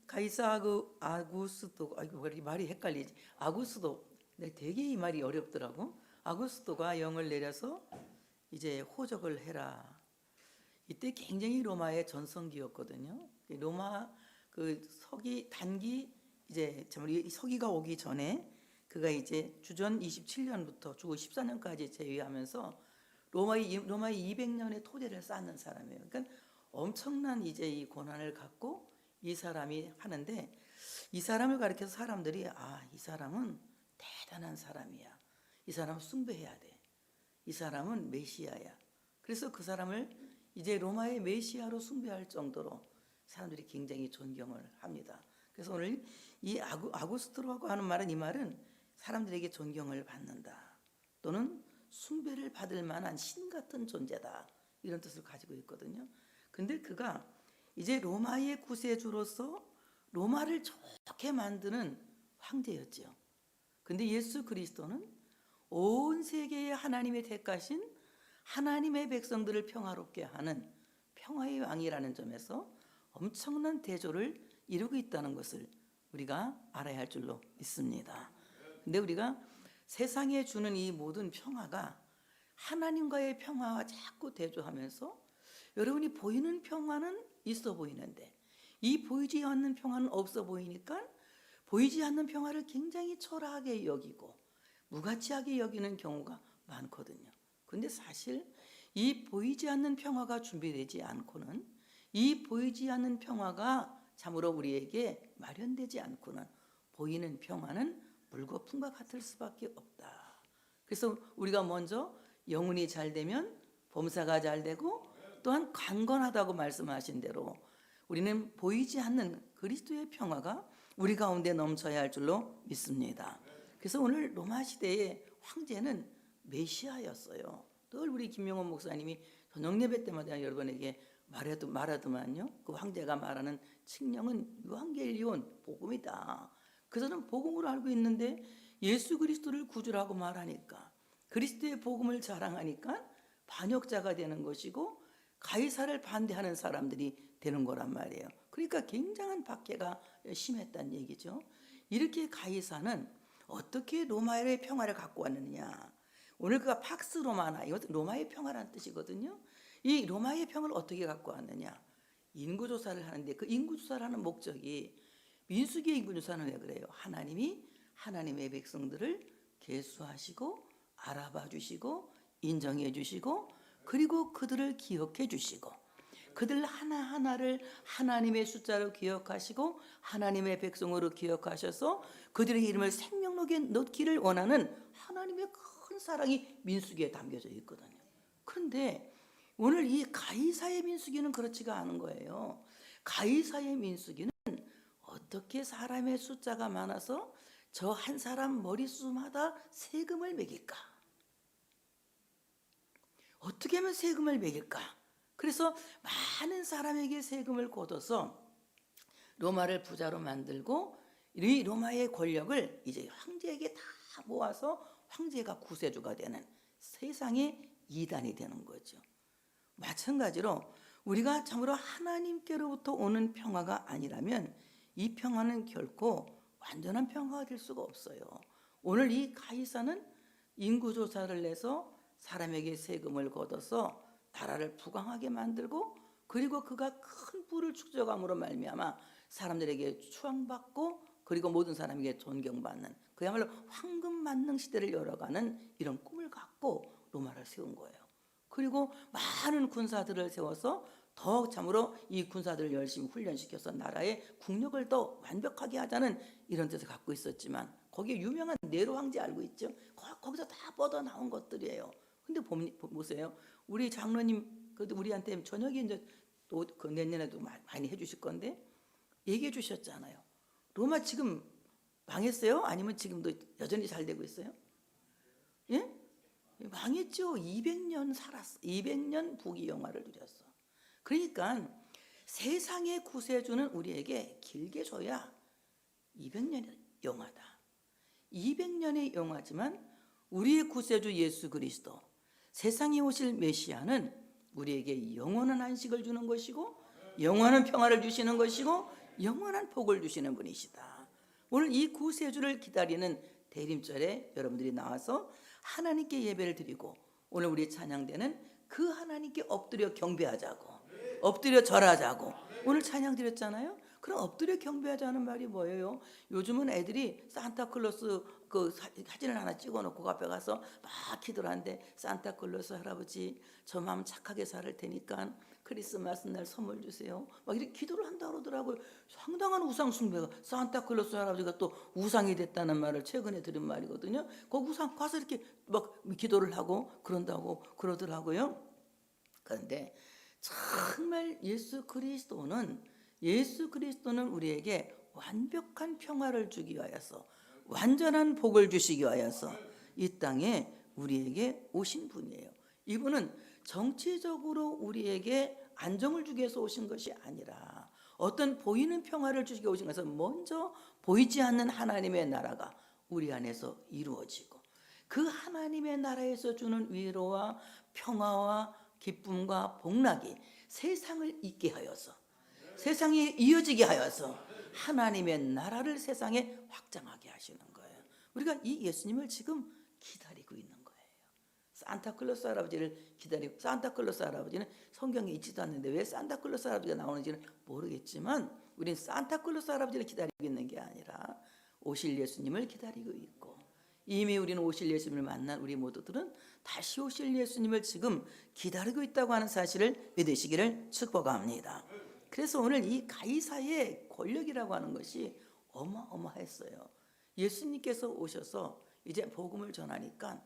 가이사그 아구스도, 아이고 왜 이렇게 말이 헷갈리지? 아구스도, 네, 되게 이 말이 어렵더라고. 아구스도가 영을 내려서 이제 호적을 해라. 이때 굉장히 로마의 전성기였거든요. 로마 그 서기 단기 이제 이 서기가 오기 전에 그가 이제 주전 27년부터 주 14년까지 제위하면서 로마의 200년의 토대를 쌓는 사람이에요. 그러니까 엄청난 이제 이 권한을 갖고 이 사람이 하는데, 이 사람을 가리켜서 사람들이 이 사람은 대단한 사람이야. 이 사람은 숭배해야 돼. 이 사람은 메시아야. 그래서 그 사람을 이제 로마의 메시아로 숭배할 정도로 사람들이 굉장히 존경을 합니다. 그래서 오늘 이 아구스토라고 하는 말은, 이 말은 사람들에게 존경을 받는다, 또는 숭배를 받을 만한 신 같은 존재다, 이런 뜻을 가지고 있거든요. 근데 그가 이제 로마의 구세주로서 로마를 좋게 만드는 황제였죠. 근데 예수 그리스도는 온 세계의 하나님의 택하신 하나님의 백성들을 평화롭게 하는 평화의 왕이라는 점에서 엄청난 대조를 이루고 있다는 것을 우리가 알아야 할 줄로 믿습니다. 근데 우리가 세상에 주는 이 모든 평화가 하나님과의 평화와 자꾸 대조하면서, 여러분이 보이는 평화는 있어 보이는데 이 보이지 않는 평화는 없어 보이니까 보이지 않는 평화를 굉장히 초라하게 여기고 무가치하게 여기는 경우가 많거든요. 근데 사실 이 보이지 않는 평화가 준비되지 않고는, 이 보이지 않는 평화가 참으로 우리에게 마련되지 않고는 보이는 평화는 물거품과 같을 수밖에 없다. 그래서 우리가 먼저 영혼이 잘 되면 범사가 잘 되고, 또한 강건하다고 말씀하신 대로 우리는 보이지 않는 그리스도의 평화가 우리 가운데 넘쳐야 할 줄로 믿습니다. 그래서 오늘 로마 시대의 황제는 메시아였어요. 늘 우리 김명원 목사님이 저녁 예배 때마다 여러분에게 말하더만요. 그 황제가 말하는 칙령은 유한겔리온, 복음이다. 그들은 복음으로 알고 있는데 예수 그리스도를 구주라고 말하니까, 그리스도의 복음을 자랑하니까 반역자가 되는 것이고 가이사를 반대하는 사람들이 되는 거란 말이에요. 그러니까 굉장한 박해가 심했다는 얘기죠. 이렇게 가이사는 어떻게 로마의 평화를 갖고 왔느냐. 오늘 그가 팍스 로마나, 이것은 로마의 평화라는 뜻이거든요. 이 로마의 평화를 어떻게 갖고 왔느냐. 인구조사를 하는데 그 인구조사를 하는 목적이, 민수기의 인구조사는 왜 그래요? 하나님이 하나님의 백성들을 계수하시고 알아봐 주시고 인정해 주시고, 그리고 그들을 기억해 주시고, 그들 하나하나를 하나님의 숫자로 기억하시고 하나님의 백성으로 기억하셔서 그들의 이름을 생명록에 넣기를 원하는 하나님의 큰 사랑이 민수기에 담겨져 있거든요. 그런데 오늘 이 가이사의 민수기는 그렇지가 않은 거예요. 가이사의 민수기는 어떻게 사람의 숫자가 많아서 저 한 사람 머릿수마다 세금을 매길까? 어떻게 하면 세금을 매길까? 그래서 많은 사람에게 세금을 걷어서 로마를 부자로 만들고, 이 로마의 권력을 이제 황제에게 다 모아서 황제가 구세주가 되는 세상의 이단이 되는 거죠. 마찬가지로 우리가 참으로 하나님께로부터 오는 평화가 아니라면 이 평화는 결코 완전한 평화가 될 수가 없어요. 오늘 이 가이사는 인구조사를 내서 사람에게 세금을 걷어서 나라를 부강하게 만들고, 그리고 그가 큰 부를 축적함으로 말미암아 사람들에게 추앙받고, 그리고 모든 사람에게 존경받는, 그야말로 황금만능 시대를 열어가는 이런 꿈을 갖고 로마를 세운 거예요. 그리고 많은 군사들을 세워서 더 참으로 이 군사들을 열심히 훈련시켜서 나라의 국력을 더 완벽하게 하자는 이런 뜻을 갖고 있었지만, 거기에 유명한 네로 황제 알고 있죠? 거기서 다 뻗어 나온 것들이에요. 근데 보세요. 우리 장로님 우리한테 저녁에 이제 또 그 내년에도 많이 해주실 건데 얘기해 주셨잖아요. 로마 지금 망했어요? 아니면 지금도 여전히 잘 되고 있어요? 예? 망했죠. 200년 살았어. 200년 부귀영화를 누렸어. 그러니까 세상의 구세주는 우리에게 길게 줘야 200년의 영화다. 200년의 영화지만 우리의 구세주 예수 그리스도, 세상에 오실 메시아는 우리에게 영원한 안식을 주는 것이고 영원한 평화를 주시는 것이고 영원한 복을 주시는 분이시다. 오늘 이 구세주를 기다리는 대림절에 여러분들이 나와서 하나님께 예배를 드리고 오늘 우리 찬양대는 그 하나님께 엎드려 경배하자고, 엎드려 절하자고 오늘 찬양 드렸잖아요. 그럼 엎드려 경배하자는 말이 뭐예요? 요즘은 애들이 산타클로스 그 사진을 하나 찍어놓고 앞에 가서 막 기도를 하는데, 산타클로스 할아버지 저 마음 착하게 살 테니까 크리스마스 날 선물 주세요, 막 이렇게 기도를 한다 그러더라고요. 상당한 우상 숭배가, 산타클로스 할아버지가 또 우상이 됐다는 말을 최근에 들은 말이거든요. 그 우상 가서 이렇게 막 기도를 하고 그런다고 그러더라고요. 그런데 정말 예수 그리스도는 우리에게 완벽한 평화를 주기 위하여서, 완전한 복을 주시기 위하여서 이 땅에 우리에게 오신 분이에요. 이분은 정치적으로 우리에게 안정을 주기 위해서 오신 것이 아니라 어떤 보이는 평화를 주시기 위해 오신 것은 먼저 보이지 않는 하나님의 나라가 우리 안에서 이루어지고 그 하나님의 나라에서 주는 위로와 평화와 기쁨과 복락이 세상을 잊게 하여서, 세상에 이어지게 하여서 하나님의 나라를 세상에 확장하게 하시는 거예요. 우리가 이 예수님을 지금 기다리고 있는 거예요. 산타클로스 할아버지를 기다리고, 산타클로스 할아버지는 성경에 있지도 않는데 왜 산타클로스 할아버지가 나오는지는 모르겠지만 우리는 산타클로스 할아버지를 기다리고 있는 게 아니라 오실 예수님을 기다리고 있고, 이미 우리는 오실 예수님을 만난 우리 모두들은 다시 오실 예수님을 지금 기다리고 있다고 하는 사실을 믿으시기를 축복합니다. 그래서 오늘 이 가이사의 권력이라고 하는 것이 어마어마했어요. 예수님께서 오셔서 이제 복음을 전하니까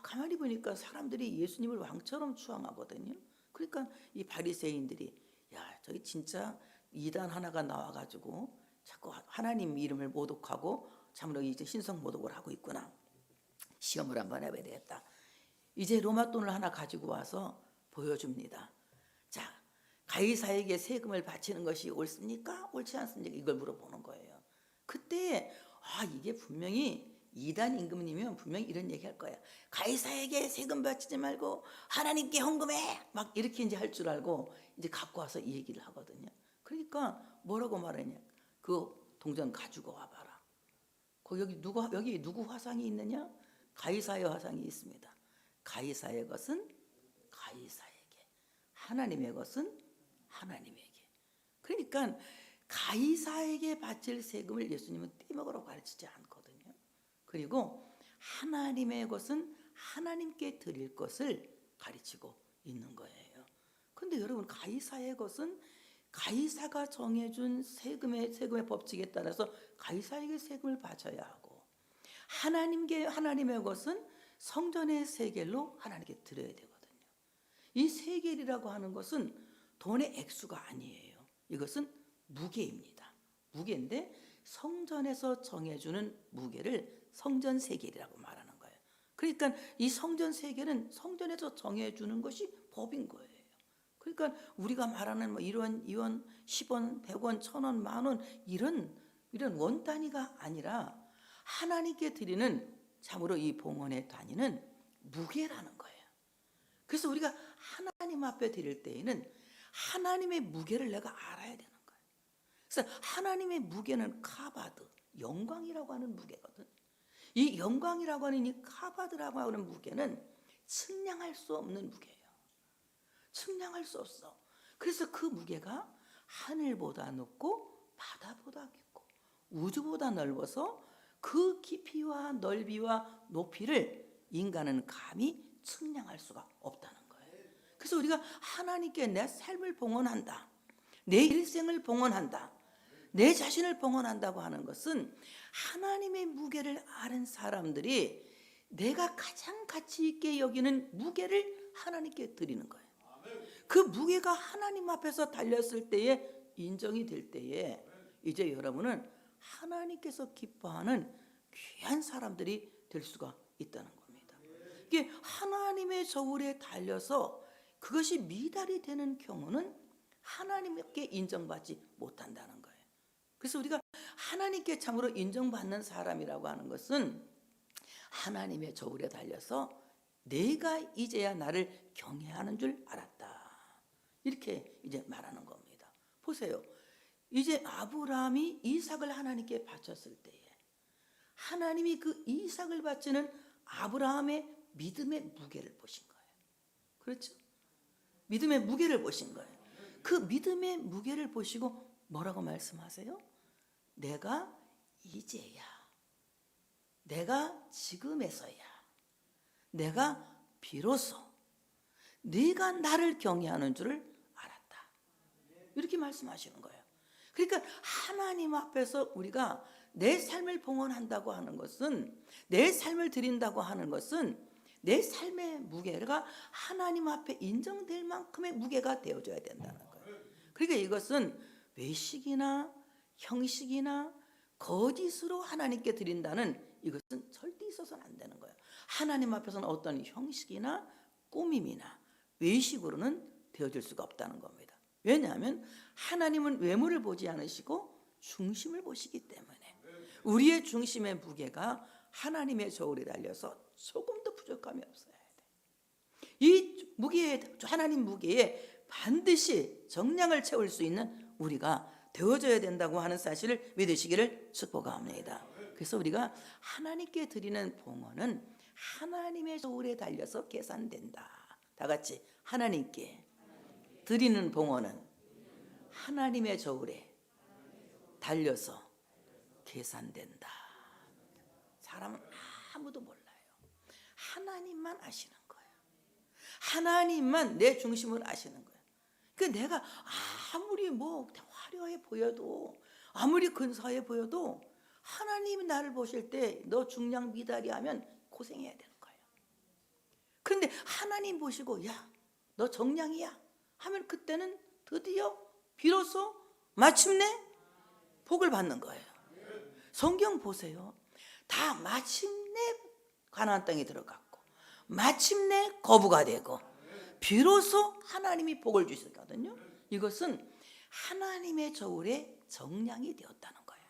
가만히 보니까 사람들이 예수님을 왕처럼 추앙하거든요. 그러니까 이 바리새인들이, 야, 저기 진짜 이단 하나가 나와가지고 자꾸 하나님 이름을 모독하고 참으로 이제 신성 모독을 하고 있구나. 시험을 한번 해봐야 되겠다. 이제 로마 돈을 하나 가지고 와서 보여줍니다. 자, 가이사에게 세금을 바치는 것이 옳습니까? 옳지 않습니까? 이걸 물어보는 거예요. 그때 이게 분명히 이단 임금님이면 분명히 이런 얘기할 거야. 가이사에게 세금 바치지 말고 하나님께 헌금해, 막 이렇게 이제 할 줄 알고 이제 갖고 와서 이 얘기를 하거든요. 그러니까 뭐라고 말하냐? 그 동전 가지고 와봐라. 여기 누구 화상이 있느냐? 가이사의 화상이 있습니다. 가이사의 것은 가이사에게, 하나님의 것은 하나님에게. 그러니까 가이사에게 바칠 세금을 예수님은 떼먹으라고 가르치지 않거든요. 그리고 하나님의 것은 하나님께 드릴 것을 가르치고 있는 거예요. 그런데 여러분, 가이사의 것은 가이사가 정해준 세금의 법칙에 따라서 가이사에게 세금을 바쳐야 하고, 하나님의 것은 성전의 세겔로 하나님께 드려야 되거든요. 이 세겔이라고 하는 것은 돈의 액수가 아니에요. 이것은 무게입니다. 무게인데 성전에서 정해주는 무게를 성전 세겔이라고 말하는 거예요. 그러니까 이 성전 세겔은 성전에서 정해주는 것이 법인 거예요. 그러니까 우리가 말하는 뭐 1원, 2원, 10원, 100원, 1000원, 만원 이런 원 단위가 아니라 하나님께 드리는 참으로 이 봉헌의 단위는 무게라는 거예요. 그래서 우리가 하나님 앞에 드릴 때에는 하나님의 무게를 내가 알아야 되는 거예요. 그래서 하나님의 무게는 카바드, 영광이라고 하는 무게거든. 이 영광이라고 하는 이 카바드라고 하는 무게는 측량할 수 없는 무게예요. 측량할 수 없어. 그래서 그 무게가 하늘보다 높고 바다보다 깊고 우주보다 넓어서 그 깊이와 넓이와 높이를 인간은 감히 측량할 수가 없다는 거예요. 그래서 우리가 하나님께 내 삶을 봉헌한다, 내 일생을 봉헌한다, 내 자신을 봉헌한다고 하는 것은 하나님의 무게를 아는 사람들이 내가 가장 가치 있게 여기는 무게를 하나님께 드리는 거예요. 그 무게가 하나님 앞에서 달렸을 때에, 인정이 될 때에 이제 여러분은 하나님께서 기뻐하는 귀한 사람들이 될 수가 있다는 겁니다. 이게 하나님의 저울에 달려서 그것이 미달이 되는 경우는 하나님께 인정받지 못한다는 거예요. 그래서 우리가 하나님께 참으로 인정받는 사람이라고 하는 것은 하나님의 저울에 달려서 내가 이제야 나를 경외하는 줄 알았다, 이렇게 이제 말하는 겁니다. 보세요. 이제 아브라함이 이삭을 하나님께 바쳤을 때에 하나님이 그 이삭을 바치는 아브라함의 믿음의 무게를 보신 거예요. 그렇죠? 믿음의 무게를 보신 거예요. 그 믿음의 무게를 보시고 뭐라고 말씀하세요? 내가 이제야, 내가 지금에서야, 내가 비로소 네가 나를 경외하는 줄을 알았다. 이렇게 말씀하시는 거예요. 그러니까 하나님 앞에서 우리가 내 삶을 봉헌한다고 하는 것은, 내 삶을 드린다고 하는 것은 내 삶의 무게가 하나님 앞에 인정될 만큼의 무게가 되어줘야 된다는 거예요. 그러니까 이것은 외식이나 형식이나 거짓으로 하나님께 드린다는 이것은 절대 있어서는 안 되는 거예요. 하나님 앞에서는 어떤 형식이나 꾸밈이나 외식으로는 되어질 수가 없다는 겁니다. 왜냐하면 하나님은 외모를 보지 않으시고 중심을 보시기 때문에 우리의 중심의 무게가 하나님의 저울에 달려서 조금도 부족함이 없어야 돼. 이 무게에, 하나님 무게에 반드시 정량을 채울 수 있는 우리가 되어져야 된다고 하는 사실을 믿으시기를 축복합니다. 그래서 우리가 하나님께 드리는 봉헌은 하나님의 저울에 달려서 계산된다. 다 같이 하나님께 드리는 봉헌은 하나님의 저울에 달려서 계산된다. 사람은 아무도 몰라요. 하나님만 아시는 거예요. 하나님만 내 중심을 아시는 거예요. 그 내가 아무리 뭐 화려해 보여도, 아무리 근사해 보여도 하나님이 나를 보실 때 너 중량 미달이 하면 고생해야 되는 거예요. 그런데 하나님 보시고 야, 너 정량이야 하면 그때는 드디어 비로소 마침내 복을 받는 거예요. 성경 보세요. 다 마침내 가나안 땅에 들어갔고 마침내 거부가 되고 비로소 하나님이 복을 주시거든요. 이것은 하나님의 저울에 정량이 되었다는 거예요.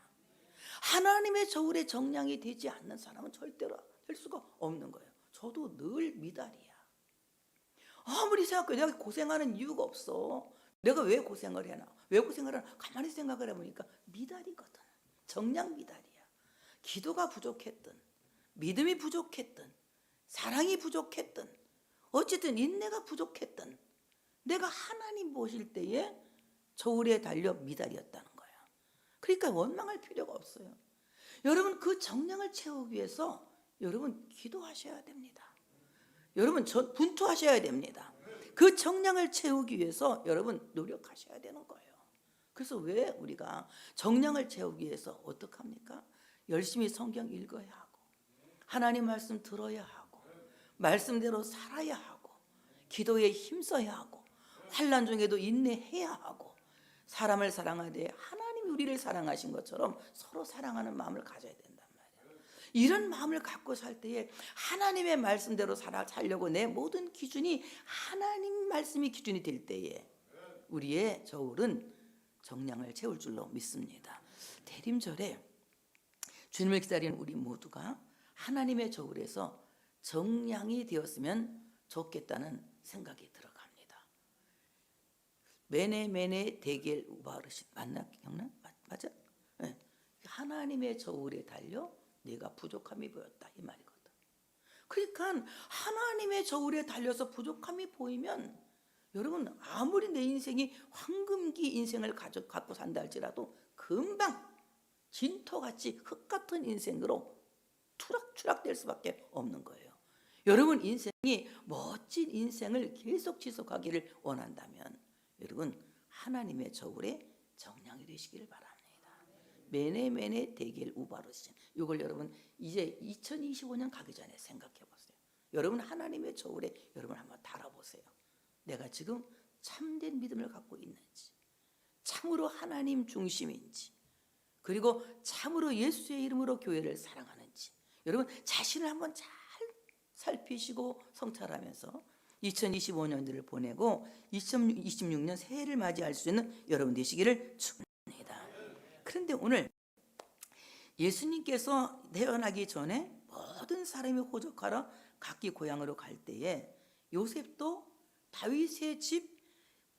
하나님의 저울에 정량이 되지 않는 사람은 절대로 될 수가 없는 거예요. 저도 늘 미달이야. 아무리 생각해도 내가 고생하는 이유가 없어. 내가 왜 고생을 해나? 왜 고생을 하나? 가만히 생각을 해보니까 미달이거든. 정량 미달이야. 기도가 부족했든 믿음이 부족했든 사랑이 부족했든 어쨌든 인내가 부족했든 내가 하나님 보실 때에 저울에 달려 미달이었다는 거야. 그러니까 원망할 필요가 없어요. 여러분 그 정량을 채우기 위해서 여러분 기도하셔야 됩니다. 여러분 분투하셔야 됩니다. 그 정량을 채우기 위해서 여러분 노력하셔야 되는 거예요. 그래서 왜 우리가 정량을 채우기 위해서 어떻게 합니까? 열심히 성경 읽어야 하고 하나님 말씀 들어야 하고 말씀대로 살아야 하고 기도에 힘써야 하고 환난 중에도 인내해야 하고 사람을 사랑하되 하나님이 우리를 사랑하신 것처럼 서로 사랑하는 마음을 가져야 된단 말이에요. 이런 마음을 갖고 살 때에 하나님의 말씀대로 살려고 내 모든 기준이 하나님 말씀이 기준이 될 때에 우리의 저울은 정량을 채울 줄로 믿습니다. 대림절에 주님을 기다리는 우리 모두가 하나님의 저울에서 정량이 되었으면 좋겠다는 생각이 들어갑니다. 메네 데겔 우바르신 맞나? 기억나? 맞아? 네. 하나님의 저울에 달려 내가 부족함이 보였다 이 말이거든. 그러니까 하나님의 저울에 달려서 부족함이 보이면 여러분 아무리 내 인생이 황금기 인생을 갖고 산다 할지라도 금방 진토같이 흙 같은 인생으로 추락될 수밖에 없는 거예요. 여러분 인생이 멋진 인생을 계속 지속하기를 원한다면 여러분 하나님의 저울에 정량이 되시기를 바랍니다. 메네 데겔 우바르신 이걸 여러분 이제 2025년 가기 전에 생각해 보세요. 여러분 하나님의 저울에 여러분 한번 달아보세요. 내가 지금 참된 믿음을 갖고 있는지, 참으로 하나님 중심인지, 그리고 참으로 예수의 이름으로 교회를 사랑하는지 여러분 자신을 한번 잘 살피시고 성찰하면서 2025년들을 보내고 2026년 새해를 맞이할 수 있는 여러분 되시기를 축원합니다. 그런데 오늘 예수님께서 태어나기 전에 모든 사람이 호적하러 각기 고향으로 갈 때에 요셉도 다윗의 집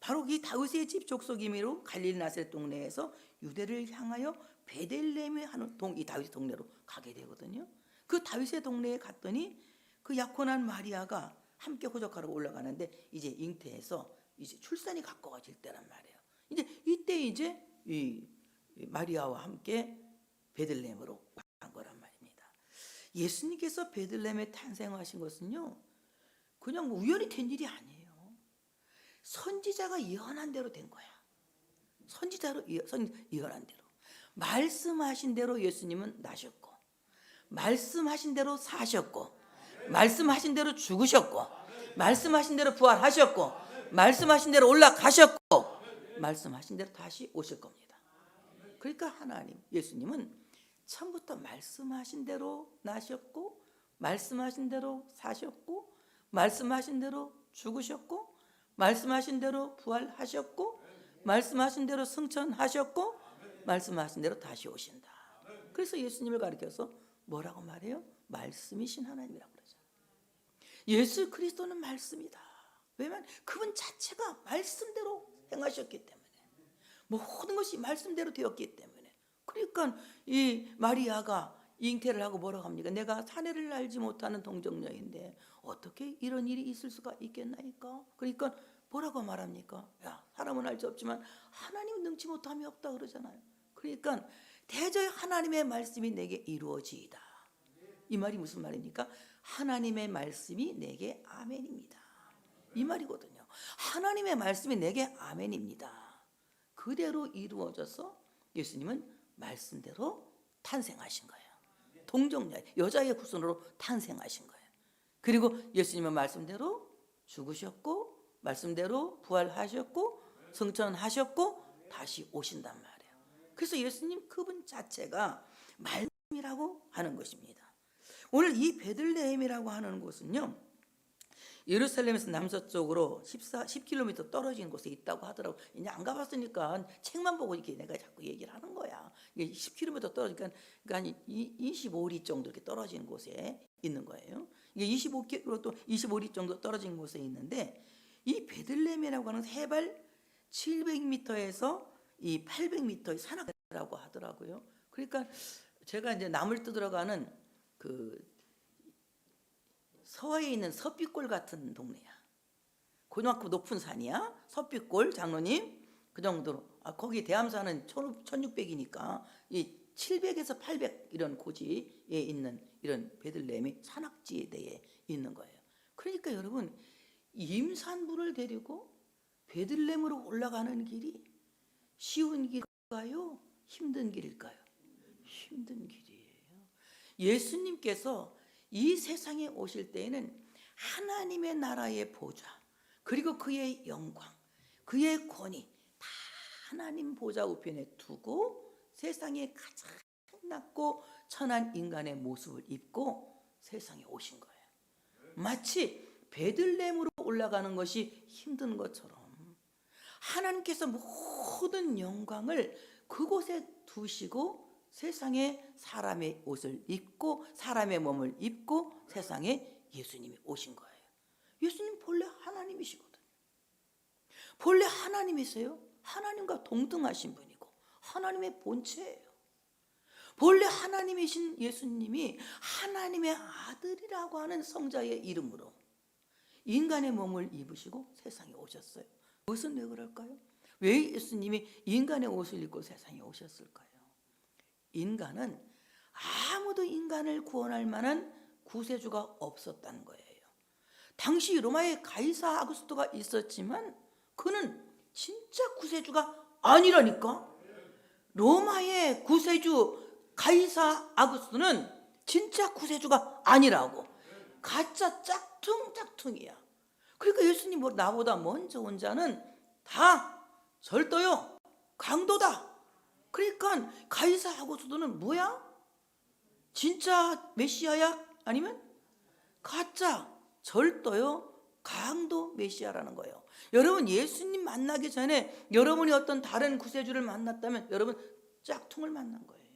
바로 이 다윗의 집 족속이미로 갈릴리 나사렛 동네에서 유대를 향하여 베들레헴에 하는 이 다윗의 동네로 가게 되거든요. 그 다윗의 동네에 갔더니 그 약혼한 마리아가 함께 호적하러 올라가는데 이제 잉태해서 이제 출산이 가까워질 때란 말이에요. 이제 이때 이제 이 마리아와 함께 베들레헴으로 간 거란 말입니다. 예수님께서 베들레헴에 탄생하신 것은요, 그냥 우연히 된 일이 아니에요. 선지자가 예언한 대로 된 거야. 선지자로 예언한 대로, 말씀하신 대로 예수님은 나셨고, 말씀하신 대로 사셨고, 말씀하신 대로 죽으셨고, 말씀하신 대로 부활하셨고, 말씀하신 대로 올라가셨고, 말씀하신 대로 다시 오실 겁니다. 그러니까 하나님, 예수님은 처음부터 말씀하신 대로 나셨고, 말씀하신 대로 사셨고, 말씀하신 대로 죽으셨고, 말씀하신 대로 부활하셨고, 말씀하신 대로 승천하셨고, 말씀하신 대로 다시 오신다. 그래서 예수님을 가리켜서 뭐라고 말해요? 말씀이신 하나님이라고 그러죠. 예수 그리스도는 말씀이다. 왜냐하면 그분 자체가 말씀대로 행하셨기 때문에, 모든 것이 말씀대로 되었기 때문에. 그러니까 이 마리아가 잉태를 하고 뭐라고 합니까? 내가 사내를 알지 못하는 동정녀인데 어떻게 이런 일이 있을 수가 있겠나이까? 그러니까 뭐라고 말합니까? 야, 사람은 알 수 없지만 하나님은 능치 못함이 없다 그러잖아요. 그러니까 대저히 하나님의 말씀이 내게 이루어지이다. 이 말이 무슨 말입니까? 하나님의 말씀이 내게 아멘입니다. 이 말이거든요. 하나님의 말씀이 내게 아멘입니다. 그대로 이루어져서 예수님은 말씀대로 탄생하신 거예요. 동정녀, 여자의 후손으로 탄생하신 거예요. 그리고 예수님은 말씀대로 죽으셨고, 말씀대로 부활하셨고, 승천하셨고, 다시 오신단 말이에요. 그래서 예수님 그분 자체가 말씀이라고 하는 것입니다. 오늘 이 베들레헴이라고 하는 곳은요, 예루살렘에서 남서쪽으로 10km 떨어진 곳에 있다고 하더라고. 이제 안 가봤으니까 책만 보고 이렇게 내가 자꾸 얘기를 하는 거야. 이게 10km 떨어지니까 한 25리 정도 이렇게 떨어진 곳에 있는 거예요. 이게 25km 또 25리 정도 떨어진 곳에 있는데, 이 베들레헴이라고 하는 해발 700m에서 이 800m의 산악이라고 하더라고요. 그러니까 제가 이제 나물 뜯으러 가는 그 서해에 있는 섭빛골 같은 동네야. 그만큼 높은 산이야. 섭빛골 장로님 그 정도로. 거기 대암산은 1600이니까 이 700에서 800 이런 고지에 있는 이런 베들레헴이 산악지대에 있는 거예요. 그러니까 여러분, 임산부를 데리고 베들레헴으로 올라가는 길이 쉬운 길일까요? 힘든 길일까요? 힘든 길이에요. 예수님께서 이 세상에 오실 때에는 하나님의 나라의 보좌, 그리고 그의 영광, 그의 권위 다 하나님 보좌 우편에 두고 세상에 가장 낮고 천한 인간의 모습을 입고 세상에 오신 거예요. 마치 베들레헴으로 올라가는 것이 힘든 것처럼 하나님께서 모든 영광을 그곳에 두시고 세상에 사람의 옷을 입고 사람의 몸을 입고 세상에 예수님이 오신 거예요. 예수님 본래 하나님이시거든요. 본래 하나님이세요. 하나님과 동등하신 분이고 하나님의 본체예요. 본래 하나님이신 예수님이 하나님의 아들이라고 하는 성자의 이름으로 인간의 몸을 입으시고 세상에 오셨어요. 그것은 왜 그럴까요? 왜 예수님이 인간의 옷을 입고 세상에 오셨을까요? 인간은 아무도 인간을 구원할 만한 구세주가 없었다는 거예요. 당시 로마의 가이사 아구스토가 있었지만 그는 진짜 구세주가 아니라니까. 로마의 구세주 가이사 아구스토는 진짜 구세주가 아니라고. 가짜 짝퉁이야. 그러니까 예수님 나보다 먼저 온 자는 다 절도요, 강도다. 그러니까 가이사 아구스토는 뭐야? 진짜 메시아야? 아니면 가짜 절도요, 강도 메시아라는 거예요. 여러분, 예수님 만나기 전에 여러분이 어떤 다른 구세주를 만났다면 여러분 짝퉁을 만난 거예요.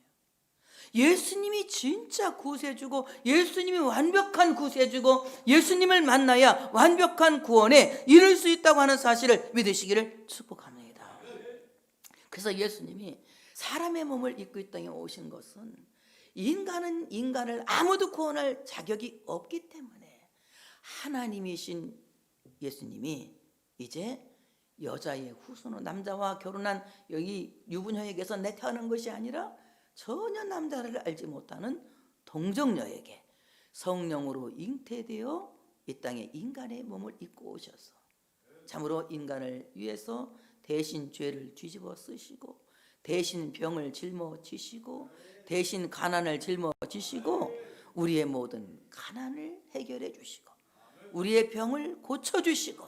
예수님이 진짜 구세주고 예수님이 완벽한 구세주고 예수님을 만나야 완벽한 구원에 이룰 수 있다고 하는 사실을 믿으시기를 축복합니다. 그래서 예수님이 사람의 몸을 입고 이 땅에 오신 것은 인간은 인간을 아무도 구원할 자격이 없기 때문에 하나님이신 예수님이 이제 여자의 후손으로 남자와 결혼한 여기 유부녀에게서 태어난 것이 아니라 전혀 남자를 알지 못하는 동정녀에게 성령으로 잉태되어 이 땅에 인간의 몸을 입고 오셔서 참으로 인간을 위해서 대신 죄를 뒤집어 쓰시고 대신 병을 짊어지시고 대신 가난을 짊어지시고 우리의 모든 가난을 해결해 주시고 우리의 병을 고쳐주시고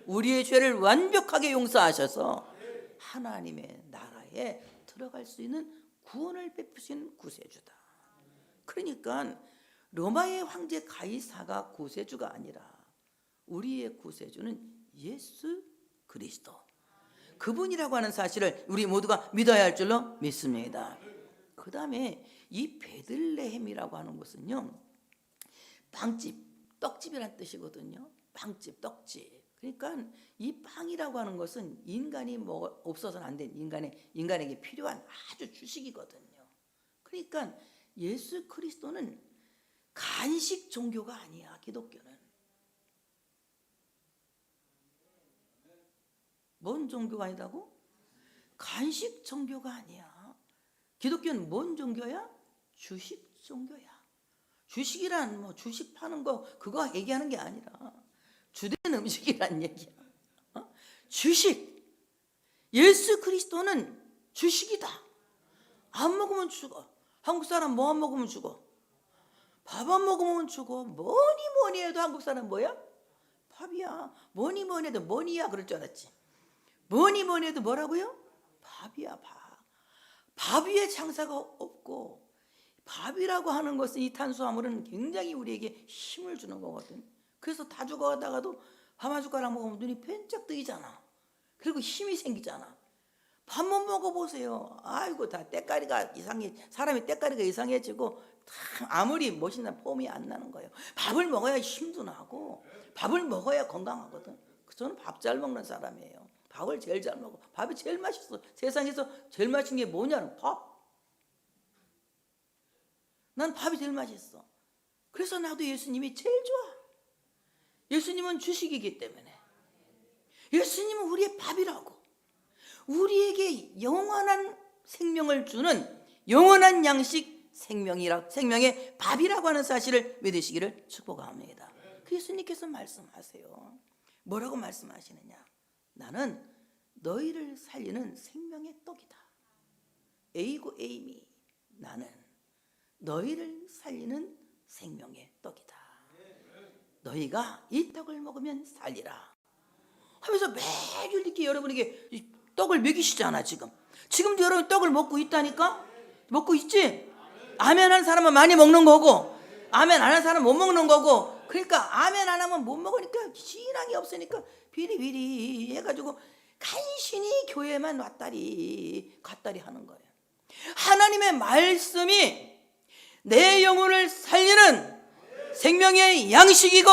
우리의 죄를 완벽하게 용서하셔서 하나님의 나라에 들어갈 수 있는 구원을 베푸신 구세주다. 그러니까 로마의 황제 가이사가 구세주가 아니라 우리의 구세주는 예수 그리스도, 그분이라고 하는 사실을 우리 모두가 믿어야 할 줄로 믿습니다. 그 다음에 이 베들레헴이라고 하는 것은요, 빵집, 떡집이란 뜻이거든요. 빵집, 떡집. 그러니까 이 빵이라고 하는 것은 인간이 뭐 없어서는 안 된 인간에게 필요한 아주 주식이거든요. 그러니까 예수 그리스도는 간식 종교가 아니야. 기독교는 뭔 종교가 아니다고? 간식 종교가 아니야. 기독교는 뭔 종교야? 주식 종교야. 주식이란 뭐 주식 파는 거 그거 얘기하는 게 아니라 주된 음식이란 얘기야. 주식. 예수 그리스도는 주식이다. 안 먹으면 죽어. 한국 사람 뭐 안 먹으면 죽어? 밥 안 먹으면 죽어. 뭐니 해도 한국 사람 뭐야? 밥이야. 뭐니 해도 뭐니야 그럴 줄 알았지. 뭐니 해도 뭐라고요? 밥이야. 밥 위에 장사가 없고 밥이라고 하는 것은 이 탄수화물은 굉장히 우리에게 힘을 주는 거거든. 그래서 다 죽어가다가도 밥 한 숟가락 먹으면 눈이 번쩍 뜨이잖아. 그리고 힘이 생기잖아. 밥 못 먹어보세요. 아이고 다 때깔이가 이상해. 사람이 때깔이가 이상해지고 아무리 멋있는 폼이 안 나는 거예요. 밥을 먹어야 힘도 나고 밥을 먹어야 건강하거든. 저는 밥 잘 먹는 사람이에요. 밥을 제일 잘 먹어. 밥이 제일 맛있어. 세상에서 제일 맛있는 게 뭐냐는 밥. 난 밥이 제일 맛있어. 그래서 나도 예수님이 제일 좋아. 예수님은 주식이기 때문에. 예수님은 우리의 밥이라고. 우리에게 영원한 생명을 주는 영원한 양식 생명의 밥이라고 하는 사실을 믿으시기를 축복합니다. 그 예수님께서 말씀하세요. 뭐라고 말씀하시느냐? 나는 너희를 살리는 생명의 떡이다. 에이고 에이미. 나는 너희를 살리는 생명의 떡이다. 너희가 이 떡을 먹으면 살리라 하면서 매일 이렇게 여러분에게 떡을 먹이시잖아. 지금도 여러분 떡을 먹고 있다니까. 먹고 있지. 아멘 하는 사람은 많이 먹는 거고 아멘 안 하는 사람은 못 먹는 거고. 그러니까 아멘 안 하면 못 먹으니까 신앙이 없으니까 비리비리 해가지고 간신히 교회만 왔다리 갔다리 하는 거예요. 하나님의 말씀이 내 영혼을 살리는 생명의 양식이고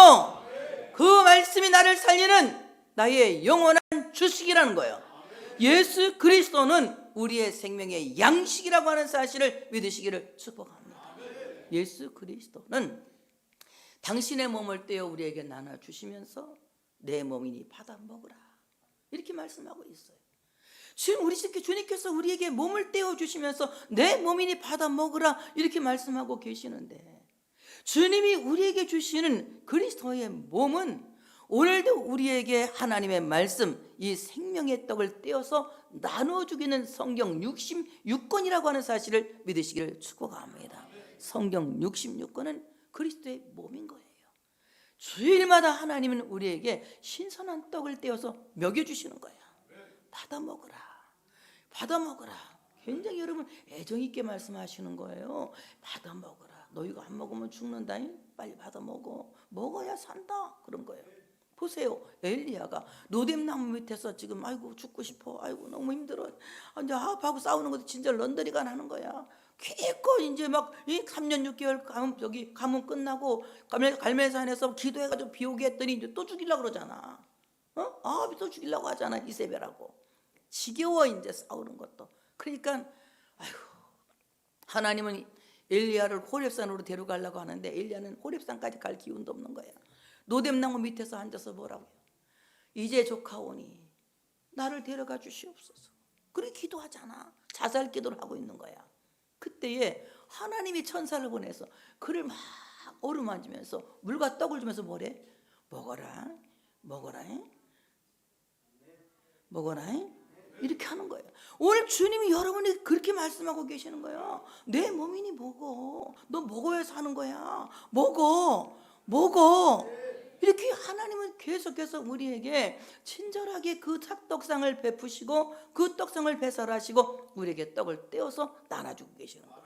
그 말씀이 나를 살리는 나의 영원한 주식이라는 거예요. 예수 그리스도는 우리의 생명의 양식이라고 하는 사실을 믿으시기를 축복합니다. 예수 그리스도는 당신의 몸을 떼어 우리에게 나눠주시면서 내 몸이니 받아 먹으라 이렇게 말씀하고 있어요. 지금 우리 주님께서 우리에게 몸을 떼어주시면서 내 몸이니 받아 먹으라 이렇게 말씀하고 계시는데 주님이 우리에게 주시는 그리스도의 몸은 오늘도 우리에게 하나님의 말씀 이 생명의 떡을 떼어서 나누어 주기는 성경 66권이라고 하는 사실을 믿으시기를 축복합니다. 성경 66권은 그리스도의 몸인 거예요. 주일마다 하나님은 우리에게 신선한 떡을 떼어서 먹여주시는 거야. 받아 먹으라. 받아 먹으라. 굉장히 여러분 애정 있게 말씀하시는 거예요. 받아 먹으라. 너희가 안 먹으면 죽는다. 빨리 받아 먹어. 먹어야 산다. 그런 거예요. 보세요. 엘리야가 로뎀나무 밑에서 지금 아이고 죽고 싶어. 아이고 너무 힘들어. 이제 아빠하고 싸우는 것도 진짜 런더리가 나는 거야. 기껏 이제 막 3년 6개월 가문 끝나고 갈멜산에서 기도해가지고 비 오게 했더니 이제 또 죽이려고 그러잖아. 아합이 또 죽이려고 하잖아. 이세벨하고. 지겨워 이제 싸우는 것도. 그러니까 아이고, 하나님은 엘리야를 호렙산으로 데려가려고 하는데 엘리야는 호렙산까지 갈 기운도 없는 거야. 노뎀나무 밑에서 앉아서 뭐라고요? 이제 조카오니 나를 데려가 주시옵소서. 그렇게 기도하잖아. 자살 기도를 하고 있는 거야. 그때에 하나님이 천사를 보내서 그를 막 어루만지면서 물과 떡을 주면서 뭐래? 먹어라, 먹어라, 먹어라, 이렇게 하는 거예요. 오늘 주님이 여러분이 그렇게 말씀하고 계시는 거예요. 내 몸이니 먹어. 너 먹어야 사는 거야. 먹어, 먹어. 이렇게 하나님은 계속해서 우리에게 친절하게 그 떡상을 베푸시고 그 떡상을 배설하시고 우리에게 떡을 떼어서 나눠주고 계시는 거예요.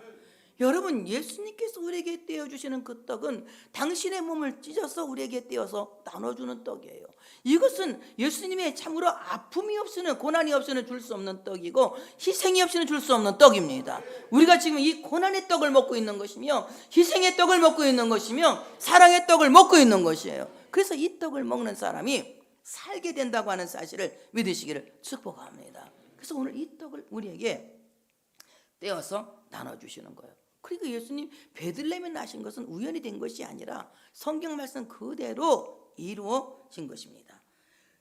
여러분, 예수님께서 우리에게 떼어주시는 그 떡은 당신의 몸을 찢어서 우리에게 떼어서 나눠주는 떡이에요. 이것은 예수님의 참으로 아픔이 없이는, 고난이 없이는 줄 수 없는 떡이고 희생이 없이는 줄 수 없는 떡입니다. 우리가 지금 이 고난의 떡을 먹고 있는 것이며 희생의 떡을 먹고 있는 것이며 사랑의 떡을 먹고 있는 것이에요. 그래서 이 떡을 먹는 사람이 살게 된다고 하는 사실을 믿으시기를 축복합니다. 그래서 오늘 이 떡을 우리에게 떼어서 나눠주시는 거예요. 그러니까 예수님 베들레헴에 나신 것은 우연히 된 것이 아니라 성경 말씀 그대로 이루어진 것입니다.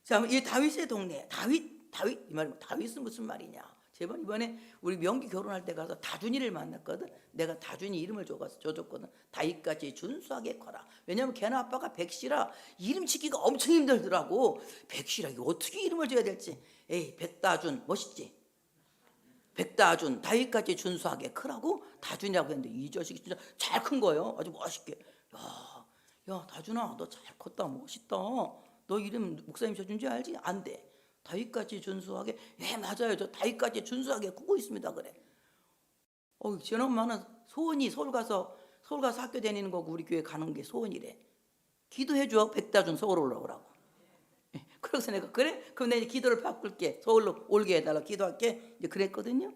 자, 이 다윗의 동네, 다윗 이 말, 다윗은 무슨 말이냐? 제발 이번에 우리 명기 결혼할 때 가서 다준이를 만났거든. 내가 다준이 이름을 줘줬거든. 다윗같이 준수하게 커라. 왜냐하면 걔네 아빠가 백시라 이름 짓기가 엄청 힘들더라고. 백시라 이거 어떻게 이름을 줘야 될지. 에이, 백다준 멋있지? 백다준, 다윗같이 준수하게 크라고 다준이라고 했는데 이 자식이 진짜 잘 큰 거예요. 아주 멋있게. 야 다준아, 너 잘 컸다, 멋있다. 너 이름 목사님 줘준지 알지? 안 돼. 다윗같이 준수하게. 예, 맞아요. 저 다윗같이 준수하게 크고 있습니다. 그래. 제 엄마는 소원이 서울 가서 학교 다니는 거고 우리 교회 가는 게 소원이래. 기도해줘. 백다준 서울 올라오라고. 그래서 내가 그래? 그럼 내가 기도를 바꿀게. 서울로 올게 해달라. 기도할게. 이제 그랬거든요.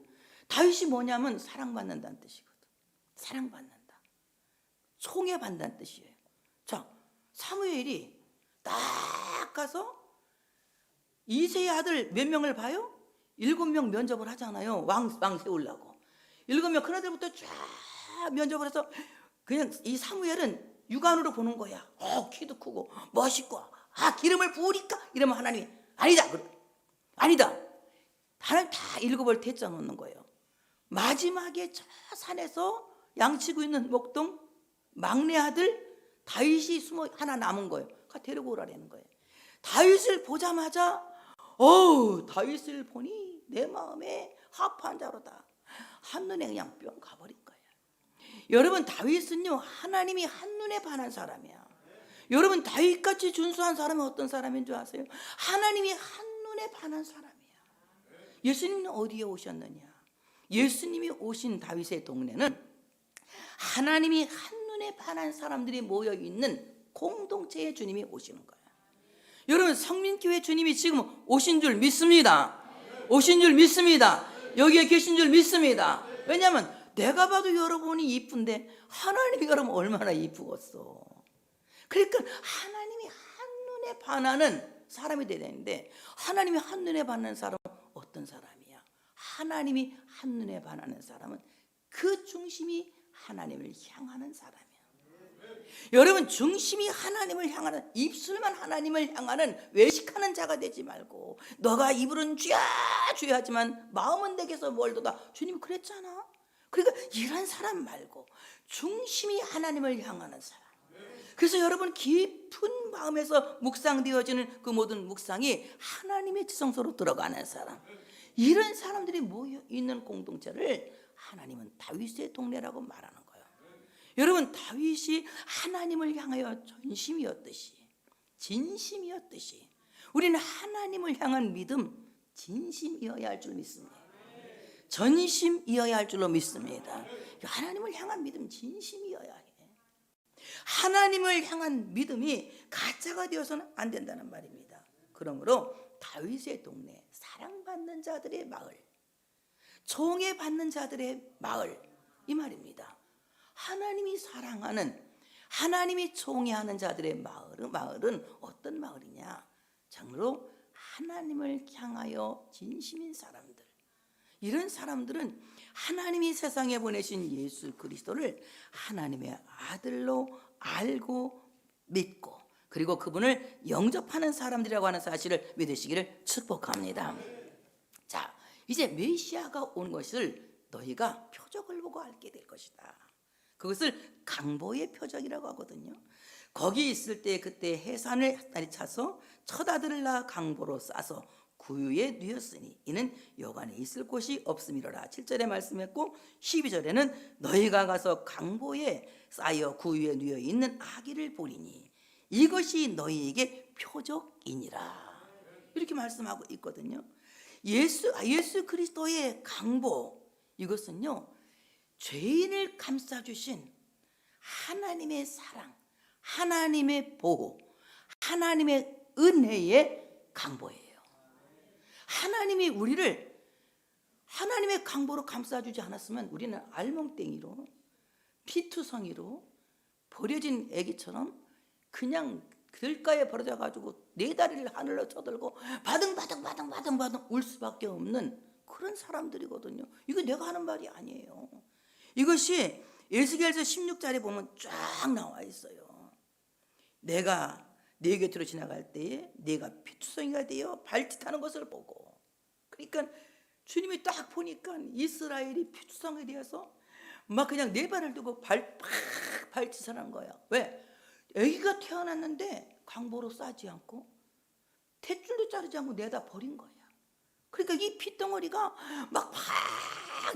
다윗이 뭐냐면 사랑받는다는 뜻이거든. 사랑받는다. 총애받는다는 뜻이에요. 자, 사무엘이 딱 가서 이새의 아들 몇 명을 봐요? 7명 면접을 하잖아요. 왕 세우려고. 7명 큰아들부터 쫙 면접을 해서 그냥 이 사무엘은 육안으로 보는 거야. 키도 크고 멋있고 기름을 부으니까 이러면 하나님이 아니다. 아니다. 하나님 다 7을 대짜 놓는 거예요. 마지막에 저 산에서 양치고 있는 목동 막내 아들 다윗이 숨어 하나 남은 거예요. 데리고 오라는 거예요. 다윗을 보자마자 다윗을 보니 내 마음에 합한 자로다. 한눈에 그냥 뿅 가버린 거예요. 여러분, 다윗은요 하나님이 한눈에 반한 사람이야. 여러분, 다윗같이 준수한 사람은 어떤 사람인 줄 아세요? 하나님이 한눈에 반한 사람이야. 예수님은 어디에 오셨느냐? 예수님이 오신 다윗의 동네는 하나님이 한눈에 반한 사람들이 모여있는 공동체의 주님이 오시는 거예요. 여러분, 성민교회 주님이 지금 오신 줄 믿습니다. 오신 줄 믿습니다. 여기에 계신 줄 믿습니다. 왜냐하면 내가 봐도 여러분이 이쁜데 하나님이 여러분 얼마나 이쁘겠어. 그러니까 하나님이 한눈에 반하는 사람이 되야 되는데, 하나님이 한눈에 반하는 사람은 어떤 사람이야? 하나님이 한눈에 반하는 사람은 그 중심이 하나님을 향하는 사람이야. 여러분, 중심이 하나님을 향하는, 입술만 하나님을 향하는 외식하는 자가 되지 말고, 너가 입으로는 주야 주야 하지만 마음은 내게서 멀도다. 주님이 그랬잖아. 그러니까 이런 사람 말고 중심이 하나님을 향하는 사람. 그래서 여러분, 깊은 마음에서 묵상되어지는 그 모든 묵상이 하나님의 지성소로 들어가는 사람, 이런 사람들이 모여 있는 공동체를 하나님은 다윗의 동네라고 말하는 거예요. 여러분, 다윗이 하나님을 향하여 전심이었듯이, 진심이었듯이, 우리는 하나님을 향한 믿음 진심이어야 할 줄 믿습니다. 전심이어야 할 줄로 믿습니다. 하나님을 향한 믿음 진심이어야 해. 하나님을 향한 믿음이 가짜가 되어서는 안 된다는 말입니다. 그러므로 다윗의 동네, 사랑받는 자들의 마을, 총애받는 자들의 마을, 이 말입니다. 하나님이 사랑하는, 하나님이 총애하는 자들의 마을은 어떤 마을이냐? 참으로 하나님을 향하여 진심인 사람들. 이런 사람들은 하나님이 세상에 보내신 예수 그리스도를 하나님의 아들로 알고 믿고 그리고 그분을 영접하는 사람들이라고 하는 사실을 믿으시기를 축복합니다. 자, 이제 메시아가 온 것을 너희가 표적을 보고 알게 될 것이다. 그것을 강보의 표적이라고 하거든요. 거기 있을 때 그때 해산을 딸이 차서 첫 아들을 낳아 강보로 싸서 구유에 누였으니 이는 여관에 있을 곳이 없음이로라. 7절에 말씀했고 12절에는 너희가 가서 강보에 쌓여 구유에 누여 있는 아기를 보리니 이것이 너희에게 표적이니라. 이렇게 말씀하고 있거든요. 예수 그리스도의 강보, 이것은요 죄인을 감싸주신 하나님의 사랑, 하나님의 보호, 하나님의 은혜의 강보예요. 하나님이 우리를 하나님의 강보로 감싸주지 않았으면 우리는 알멍땡이로 피투성이로 버려진 애기처럼 그냥 들가에 버려져 가지고 네 다리를 하늘로 쳐들고 바등바등 울 수밖에 없는 그런 사람들이거든요. 이거 내가 하는 말이 아니에요. 이것이 에스겔서 16절에 보면 쫙 나와 있어요. 내가 네 곁으로 지나갈 때에 내가 피투성이가 되어 발짓하는 것을 보고, 그러니까 주님이 딱 보니까 이스라엘이 피투성이 되어서 막 그냥 네 발을 두고 발짓을 하는 거야. 왜? 애기가 태어났는데 강보로 싸지 않고 탯줄도 자르지 않고 내다 버린 거야. 그러니까 이 핏덩어리가 막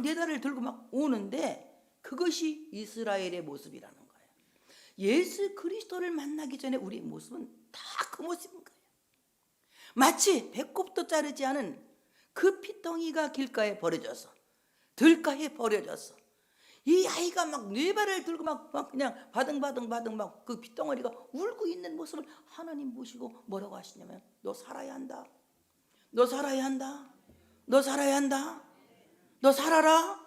네 다리를 들고 막 오는데 그것이 이스라엘의 모습이라는 거예요. 예수 그리스도를 만나기 전에 우리의 모습은 다 그 모습인 거예요. 마치 배꼽도 자르지 않은 그 핏덩이가 길가에 버려져서 들가에 버려져서 이 아이가 막 네 발을 들고 막 그냥 바등바등 막 그 핏덩어리가 울고 있는 모습을 하나님 보시고 뭐라고 하시냐면 너 살아야 한다. 너 살아야 한다. 너 살아야 한다. 너 살아라.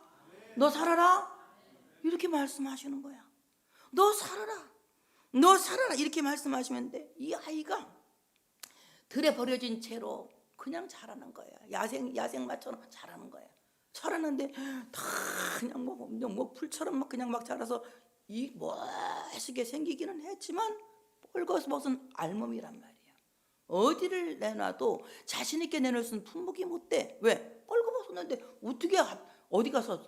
너 살아라. 이렇게 말씀하시는 거야. 너 살아라. 너 살아라. 이렇게 말씀하시면 돼. 이 아이가 들에 버려진 채로 그냥 자라는 거야. 야생마처럼 자라는 거야. 자라는데 다 그냥 뭐 풀처럼 막 그냥 막 자라서 이 멋있게 생기기는 했지만 뻘거벗은 알몸이란 말이야. 어디를 내놔도 자신 있게 내놓을 수는 품목이 못 돼. 왜? 뻘거벗었는데 어떻게 어디 가서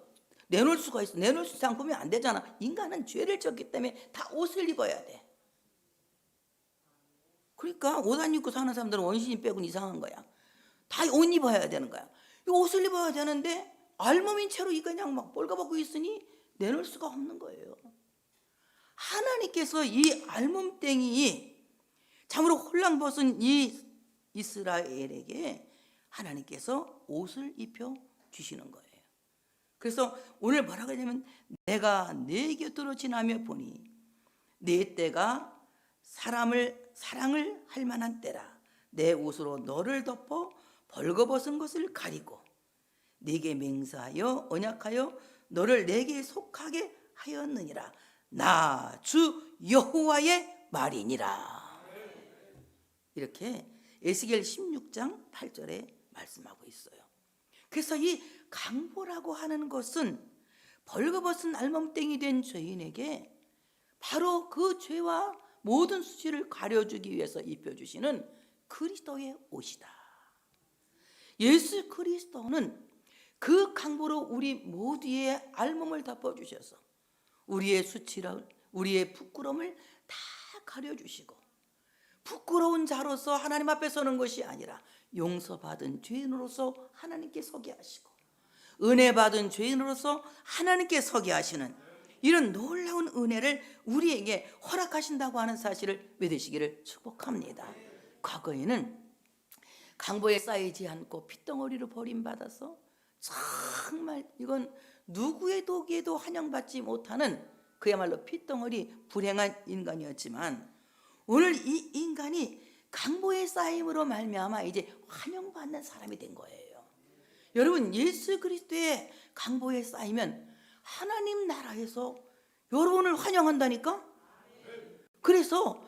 내놓을 수가 있어? 내놓을 수 이상 보면 안 되잖아. 인간은 죄를 졌기 때문에 다 옷을 입어야 돼. 그러니까 옷 안 입고 사는 사람들은 원신이 빼고는 이상한 거야. 다 옷 입어야 되는 거야. 이 옷을 입어야 되는데 알몸인 채로 이 그냥 막 뻘거벗고 있으니 내놓을 수가 없는 거예요. 하나님께서 이 알몸땡이 참으로 홀랑벗은 이 이스라엘에게 하나님께서 옷을 입혀 주시는 거예요. 그래서 오늘 뭐라고 하냐면 내가 네 곁으로 지나며 보니 네 때가 사랑을 할 만한 때라. 내 옷으로 너를 덮어 벌거벗은 것을 가리고 네게 맹세하여 언약하여 너를 내게 속하게 하였느니라. 나 주 여호와의 말이니라. 이렇게 에스겔 16장 8절에 말씀하고 있어요. 그래서 이 강보라고 하는 것은 벌거벗은 알몸땡이 된 죄인에게 바로 그 죄와 모든 수치를 가려주기 위해서 입혀주시는 그리스도의 옷이다. 예수 그리스도는 그 강보로 우리 모두의 알몸을 덮어주셔서 우리의 수치를, 우리의 부끄러움을 다 가려주시고 부끄러운 자로서 하나님 앞에 서는 것이 아니라 용서받은 죄인으로서 하나님께 서게 하시고 은혜 받은 죄인으로서 하나님께 서게 하시는 이런 놀라운 은혜를 우리에게 허락하신다고 하는 사실을 믿으시기를 축복합니다. 과거에는 강보에 쌓이지 않고 핏덩어리로 버림받아서 정말 이건 누구의 도기에도 환영받지 못하는 그야말로 핏덩어리 불행한 인간이었지만 오늘 이 인간이 강보에 쌓임으로 말미암아 이제 환영받는 사람이 된 거예요. 여러분 예수 그리스도의 강보에 쌓이면 하나님 나라에서 여러분을 환영한다니까. 그래서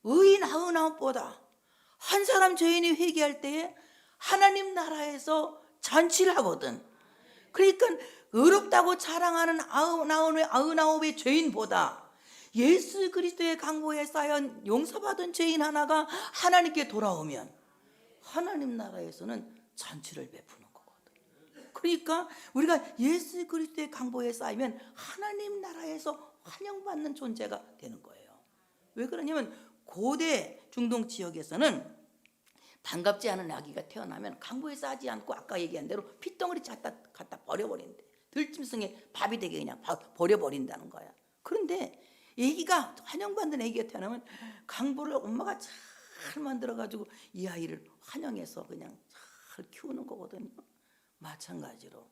의인 99보다 한 사람 죄인이 회개할 때에 하나님 나라에서 잔치를 하거든. 그러니까 의롭다고 자랑하는 99의 죄인보다 예수 그리스도의 강보에 쌓여 용서받은 죄인 하나가 하나님께 돌아오면 하나님 나라에서는 잔치를 베푸는 거거든. 그러니까 우리가 예수 그리스도의 강보에 쌓이면 하나님 나라에서 환영받는 존재가 되는 거예요. 왜 그러냐면 고대 중동 지역에서는 반갑지 않은 아기가 태어나면 강보에 싸지 않고 아까 얘기한 대로 핏덩어리 갖다 버려버린대. 들짐승에 밥이 되게 그냥 버려버린다는 거야. 그런데 아기가 환영받는 아기가 태어나면 강보를 엄마가 잘 만들어가지고 이 아이를 환영해서 그냥 잘 키우는 거거든요. 마찬가지로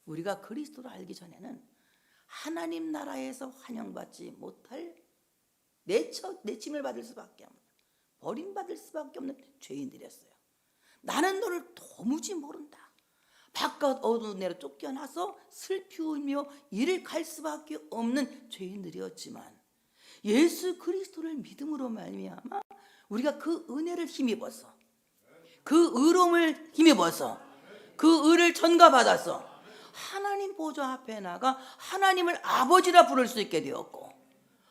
우리가 그리스도를 알기 전에는 하나님 나라에서 환영받지 못할 내침을 받을 수밖에 없는, 버림받을 수밖에 없는 죄인들이었어요. 나는 너를 도무지 모른다. 바깥 어두운 데로 쫓겨나서 슬피 울며 이를 갈 수밖에 없는 죄인들이었지만 예수 그리스도를 믿음으로 말미암아 우리가 그 은혜를 힘입어서, 그 의로움을 힘입어서, 그 의를 전가받아서 하나님 보좌 앞에 나가 하나님을 아버지라 부를 수 있게 되었고,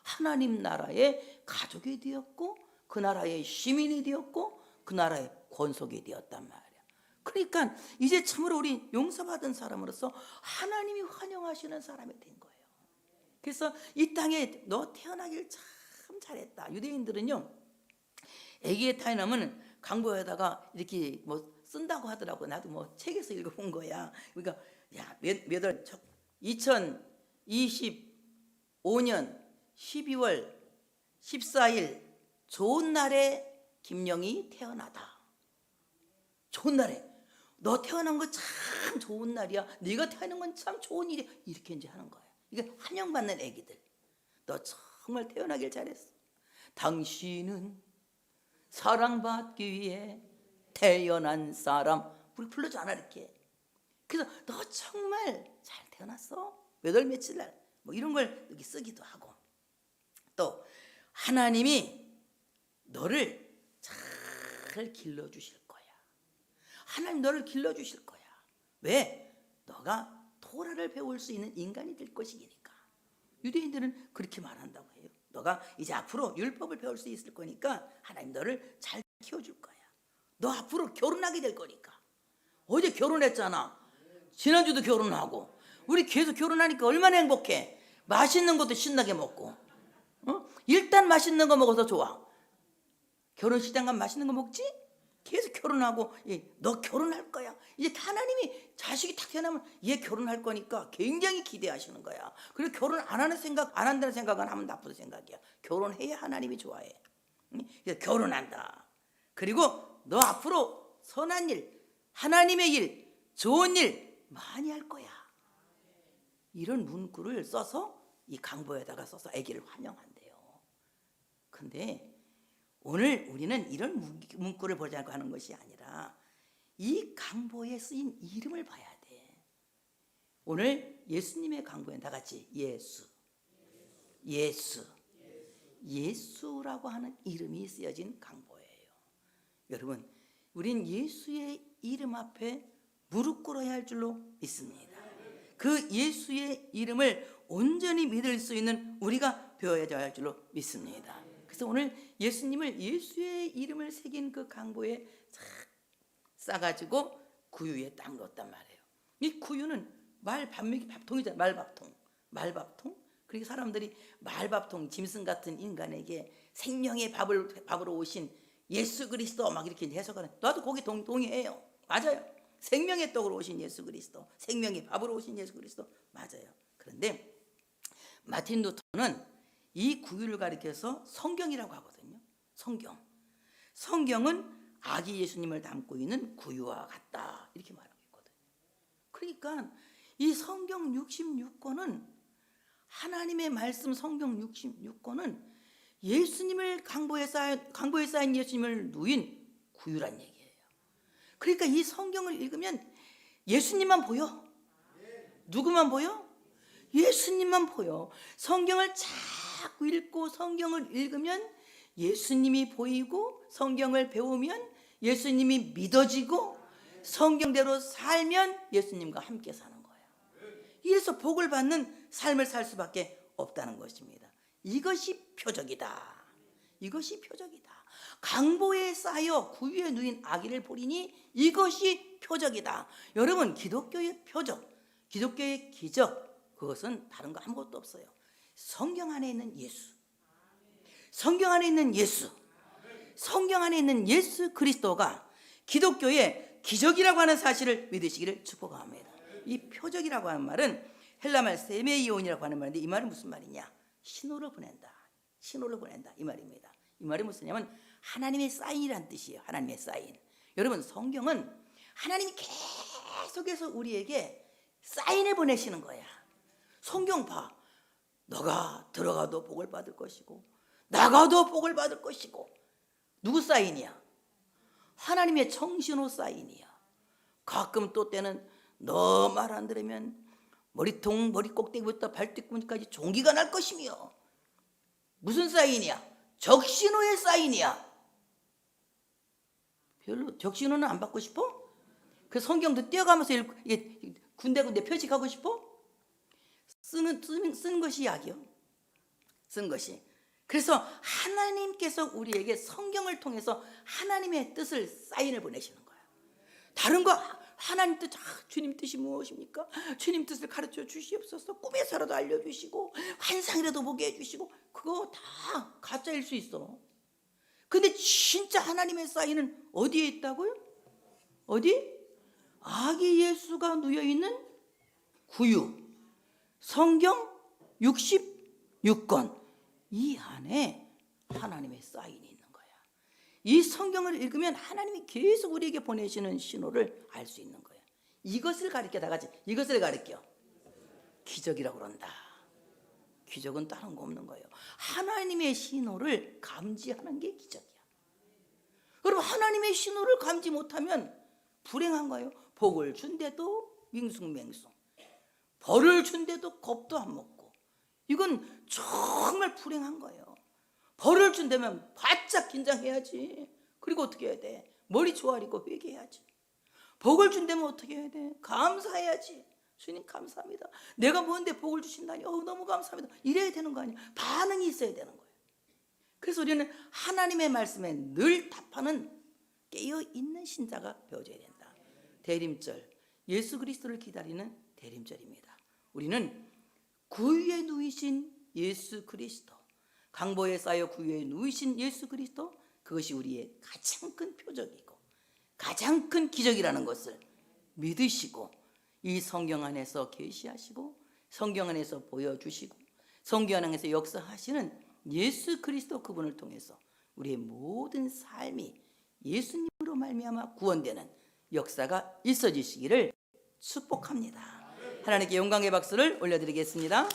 하나님 나라의 가족이 되었고, 그 나라의 시민이 되었고, 그 나라의 권속이 되었단 말이야. 그러니까 이제 참으로 우리 용서받은 사람으로서 하나님이 환영하시는 사람이 된 거예요. 그래서 이 땅에 너 태어나길 참 잘했다. 유대인들은요, 아기에 태어나면 강보에다가 이렇게 뭐 쓴다고 하더라고. 나도 뭐 책에서 읽어본 거야. 그러니까 야, 몇 월 2025년 12월 14일 좋은 날에 김영희 태어나다. 좋은 날에 너 태어난 거 참 좋은 날이야. 네가 태어난 건 참 좋은 일이야. 이렇게 이제 하는 거야. 이게 환영받는 애기들. 너 정말 태어나길 잘했어. 당신은 사랑받기 위해 태어난 사람. 우리 불러주잖아 이렇게. 그래서 너 정말 잘 태어났어. 몇 월 며칠 날 뭐 이런 걸 여기 쓰기도 하고, 또 하나님이 너를 잘 길러주실 거야. 하나님 너를 길러주실 거야. 왜? 너가 토라를 배울 수 있는 인간이 될 것이니까. 유대인들은 그렇게 말한다고 해요. 너가 이제 앞으로 율법을 배울 수 있을 거니까 하나님 너를 잘 키워줄 거야. 너 앞으로 결혼하게 될 거니까. 어제 결혼했잖아. 지난주도 결혼하고. 우리 계속 결혼하니까 얼마나 행복해. 맛있는 것도 신나게 먹고. 일단 맛있는 거 먹어서 좋아. 결혼식장 가면 맛있는 거 먹지? 계속 결혼하고. 너 결혼할 거야. 이제 하나님이 자식이 딱 태어나면 얘 결혼할 거니까 굉장히 기대하시는 거야. 그리고 결혼 안 한다는 생각은 하면 나쁜 생각이야. 결혼해야 하나님이 좋아해. 그래서 결혼한다. 그리고 너 앞으로 선한 일, 하나님의 일, 좋은 일 많이 할 거야. 이런 문구를 써서 이 강보에다가 써서 아기를 환영한대요. 근데 오늘 우리는 이런 문구를 보자고 하는 것이 아니라 이 강보에 쓰인 이름을 봐야 돼. 오늘 예수님의 강보에 다 같이 예수라고 하는 이름이 쓰여진 강보예요. 여러분, 우린 예수의 이름 앞에 무릎 꿇어야 할 줄로 믿습니다. 그 예수의 이름을 온전히 믿을 수 있는 우리가 배워야 할 줄로 믿습니다. 그래서 오늘 예수의 이름을 새긴 그 강보에 싸가지고 구유에 담궜단 말이에요. 이 구유는 밥통이잖아요. 말밥통. 그리고 사람들이 말밥통, 짐승 같은 인간에게 생명의 밥으로 오신 예수 그리스도 막 이렇게 해석하는, 나도 거기 동의해요. 맞아요. 생명의 떡으로 오신 예수 그리스도, 생명의 밥으로 오신 예수 그리스도 맞아요. 그런데 마틴 루터는 이 구유를 가리켜서 성경이라고 하거든요. 성경은 아기 예수님을 담고 있는 구유와 같다 이렇게 말하고 있거든요. 그러니까 이 성경 66권은, 하나님의 말씀 성경 66권은 예수님을 강보에 쌓인 예수님을 누인 구유란 얘기예요. 그러니까 이 성경을 읽으면 예수님만 보여. 누구만 보여? 예수님만 보여. 성경을 자꾸 읽고 성경을 읽으면 예수님이 보이고, 성경을 배우면 예수님이 믿어지고, 성경대로 살면 예수님과 함께 사는 거예요. 이래서 복을 받는 삶을 살 수밖에 없다는 것입니다. 이것이 표적이다. 이것이 표적이다. 강보에 쌓여 구유에 누인 아기를 보리니 이것이 표적이다. 여러분, 기독교의 표적, 기독교의 기적, 그것은 다른 거 아무것도 없어요. 성경 안에 있는 예수, 성경 안에 있는 예수, 성경 안에 있는 예수 그리스도가 기독교의 기적이라고 하는 사실을 믿으시기를 축복합니다. 이 표적이라고 하는 말은 헬라말 세메이온이라고 하는 말인데, 이 말은 무슨 말이냐? 신호를 보낸다, 신호를 보낸다, 이 말입니다. 이 말이 무엇이냐면 하나님의 사인이란 뜻이에요. 하나님의 사인. 여러분, 성경은 하나님이 계속해서 우리에게 사인을 보내시는 거야. 성경 봐. 너가 들어가도 복을 받을 것이고 나가도 복을 받을 것이고. 누구 사인이야? 하나님의 청신호 사인이야. 가끔 또 때는 너 말 안 들으면 머리통, 머리 꼭대기부터 발뒤꿈치까지 종기가 날 것이며. 무슨 사인이야? 적신호의 사인이야. 별로 적신호는 안 받고 싶어? 그 성경도 떼어가면서 이게 군데군데 표식하고 싶어? 쓴 것이 약이요. 쓴 것이. 그래서 하나님께서 우리에게 성경을 통해서 하나님의 뜻을 사인을 보내시는 거예요. 다른 거 하나님 뜻, 주님 뜻이 무엇입니까? 주님 뜻을 가르쳐 주시옵소서. 꿈에서라도 알려주시고 환상이라도 보게 해주시고. 그거 다 가짜일 수 있어. 근데 진짜 하나님의 사인은 어디에 있다고요? 어디? 아기 예수가 누여있는 구유, 성경 66권, 이 안에 하나님의 사인이 있는 거야. 이 성경을 읽으면 하나님이 계속 우리에게 보내시는 신호를 알 수 있는 거야. 이것을 가르쳐, 다 같이 이것을 가르쳐. 기적이라고 그런다. 기적은 다른 거 없는 거예요. 하나님의 신호를 감지하는 게 기적이야. 여러분, 하나님의 신호를 감지 못하면 불행한 거예요. 복을 준대도 밍숭맹숭, 벌을 준대도 겁도 안 먹고. 이건 정말 불행한 거예요. 벌을 준다면 바짝 긴장해야지. 그리고 어떻게 해야 돼? 머리 조아리고 회개해야지. 복을 준다면 어떻게 해야 돼? 감사해야지. 주님 감사합니다. 내가 뭔데 복을 주신다니, 너무 감사합니다. 이래야 되는 거 아니야? 반응이 있어야 되는 거예요. 그래서 우리는 하나님의 말씀에 늘 답하는 깨어있는 신자가 되어줘야 된다. 대림절, 예수 그리스도를 기다리는 대림절입니다. 우리는 구유에 누이신 예수 그리스도, 강보에 쌓여 구유에 누이신 예수 그리스도, 그것이 우리의 가장 큰 표적이고 가장 큰 기적이라는 것을 믿으시고, 이 성경 안에서 계시하시고 성경 안에서 보여주시고 성경 안에서 역사하시는 예수 그리스도, 그분을 통해서 우리의 모든 삶이 예수님으로 말미암아 구원되는 역사가 있어지시기를 축복합니다. 하나님께 영광의 박수를 올려드리겠습니다.